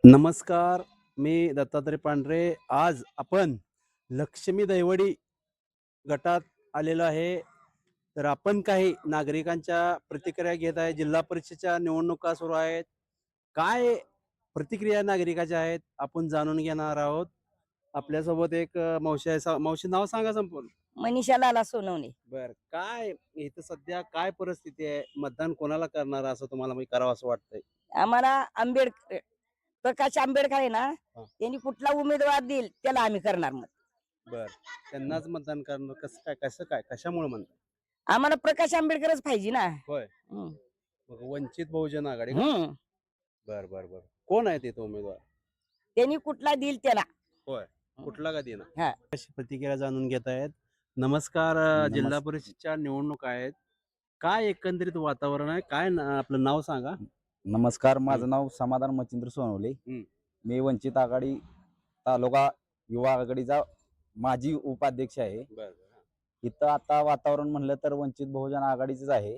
नमस्कार. मी दत्तात्रय पांढरे. आज आपण लक्ष्मी दैवडी गटात आलेलो आहे. तर आपण काही नागरिकांच्या प्रतिक्रिया घेत आहे. जिल्हा परिषदेच्या निवडणुका सुरू आहेत. काय प्रतिक्रिया नागरिकाच्या आहेत आपण जाणून घेणार आहोत. आपल्यासोबत एक मावशी आहे. मावशी नाव सांगा संपूर्ण. मनीषा लाला सोनवणे. बर, काय इथं सध्या काय परिस्थिती आहे? मतदान कोणाला करणार असं तुम्हाला करावं असं वाटतंय? आम्हाला आंबेडकर प्रकाश आंबेडकर आहे ना, हा. त्यांनी कुठला उमेदवार देईल त्याला आम्ही करणार मत. बर, त्यांनाच मतदान करणार. कसं काय कशामुळे म्हणतात? आम्हाला प्रकाश आंबेडकरच पाहिजे ना. होय. हम्म. मग वंचित बहुजन आघाडी का? हम्म. बर बर बर. कोण आहे तिथं उमेदवार? त्यांनी कुठला देईल त्याला. होय. कुठला का देणार? हा. अशी प्रतिक्रिया जाणून घेत आहेत. नमस्कार. जिल्हा परिषदच्या निवडणुका आहेत. काय एकंदरीत वातावरण आहे? काय आपलं नाव सांगा. नमस्कार, माझं नाव समाधान मच्छिंद्र सोनवले. मी वंचित आघाडी तालुका युवा आघाडीचा माजी उपाध्यक्ष आहे. इथं आता वातावरण म्हणलं तर वंचित बहुजन आघाडीच आहे.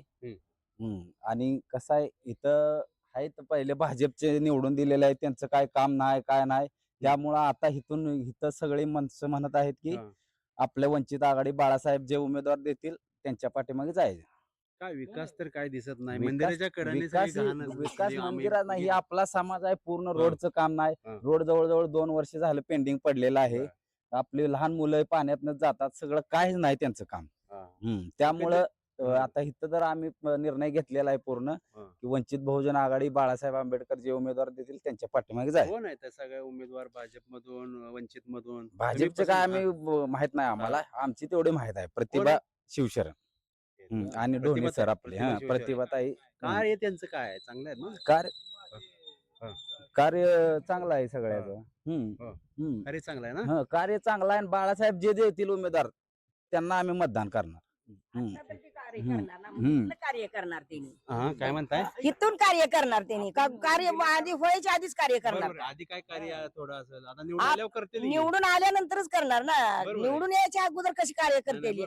आणि कसं आहे, इथं आहेत पहिले भाजपचे निवडून दिलेले आहेत, त्यांचं काय काम नाही काय नाही. त्यामुळं आता इथं सगळे माणसं म्हणत आहेत की आपल्या वंचित आघाडी बाळासाहेब जे उमेदवार देतील त्यांच्या पाठीमागे जायचं. काय विकास तर काय दिसत नाही. मंदिराच्या कडेने विकास मंदिरात नाही, आपला समाज आहे पूर्ण. रोडचं काम नाही. रोड जवळजवळ 2 वर्ष झालं पेंडिंग पडलेलं आहे. आपली लहान मुलं पाण्यातनं जातात, सगळं काहीच नाही त्यांचं काम. त्यामुळं आता इथं जर आम्ही निर्णय घेतलेला आहे पूर्ण की वंचित बहुजन आघाडी बाळासाहेब आंबेडकर जे उमेदवार देतील त्यांच्या पाठीमागे जाय. कोण आहे सगळे उमेदवार? भाजपमधून, वंचित मधून? भाजपचं काय आम्ही माहित नाही आम्हाला. आमची तेवढी माहित आहे. प्रतिभा शिवशरण आणि ढोणे सर आपले. प्रतिभाताई. कार्य त्यांचं काय आहे? चांगलं आहे ना? कार्य चांगलं आहे सगळ्याचं. कार्य चांगलं आहे ना? कार्य चांगलं आहे. बाळासाहेब जे देतील उमेदवार त्यांना आम्ही मतदान करणार. कार्य करणार त्यांनी. काय म्हणताय? इथून कार्य करणार त्यांनी. कार्य आधी व्हायच्या आधीच कार्य करणार. आधी काय कार्य थोडं असेल, आता निवडून आल्यावर करतील. निवडून आल्यानंतरच करणार ना. निवडून यायच्या अगोदर कशी कार्य करतील?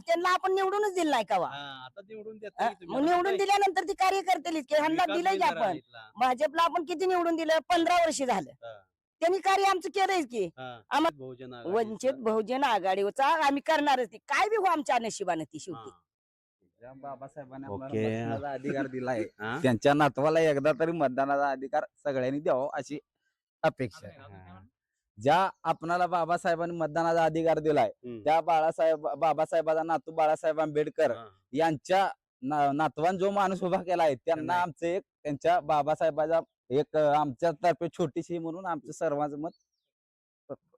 त्यांना आपण निवडूनच दिलं नाही का? आता निवडून मग निवडून दिल्यानंतर ती कार्य करतील की ह्यांना दिलंय की आपण. भाजपला आपण किती निवडून दिलं? 15 वर्ष झालं. त्यांनी कार्य आमचं केलंय की. वंचित बहुजन आघाडीचा आम्ही करणारच. ती काय बी हो आमच्या नशिबाने ती शेवटी. बाबासाहेबांनी अधिकार दिलाय, त्यांच्या नातवाला एकदा तरी मतदानाचा अधिकार सगळ्यांनी द्यावा अशी अपेक्षा आहे. ज्या आपणाला बाबासाहेबांनी मतदानाचा अधिकार दिलाय त्या बाबासाहेबाचा नातू बाळासाहेब आंबेडकर यांच्या नातवान जो माणूस उभा केला आहे त्यांना आमचं एक त्यांच्या बाबासाहेबाचा एक आमच्या तर्फे छोटीशी म्हणून आमचं सर्वांचं मत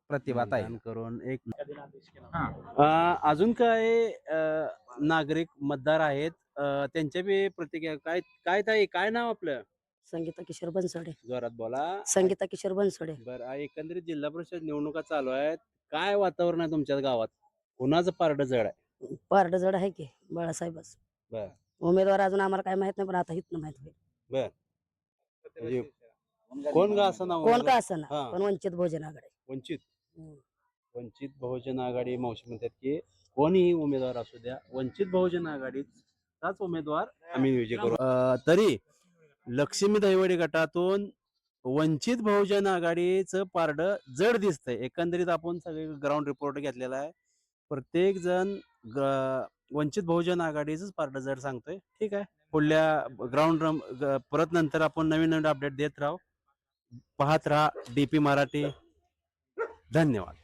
प्रतिभात आहे करून एक. अजून काय नागरिक मतदार आहेत, त्यांच्या बी प्रतिक्रिया काय काय ताई? काय नाव आपलं? संगीता किशोर बनसोडे. जोरात बोला. संगीता किशोर बनसोडे. बरं, एकंदरीत जिल्हा परिषद निवडणुका चालू आहेत. काय वातावरण आहे तुमच्या गावात? कुणाचं पारड जड आहे? पारड जड आहे की बाळासाहेबच. बर. उमेदवार अजून आम्हाला काय माहित नाही, पण आता इथनं माहित होईल. बर. कोण का असं नाव? कोण का असं ना, पण वंचित बहुजन आघाडी. वंचित बहुजन आघाडी मावशी म्हणतात की कोणीही उमेदवार असू द्या, वंचित बहुजन आघाडीचाच उमेदवार आम्ही नियोजन करू. तरी लक्ष्मी दैवडी गटातून वंचित बहुजन आघाडीचं पारड जड दिसतंय. एकंदरीत आपण सगळे ग्राउंड रिपोर्ट घेतलेला आहे. प्रत्येक जण वंचित बहुजन आघाडीच पारड जड सांगतोय. ठीक आहे, पुढल्या ग्राउंड परत नंतर आपण नवीन अपडेट देत राहू. पाहत राहा DP मराठी. धन्यवाद.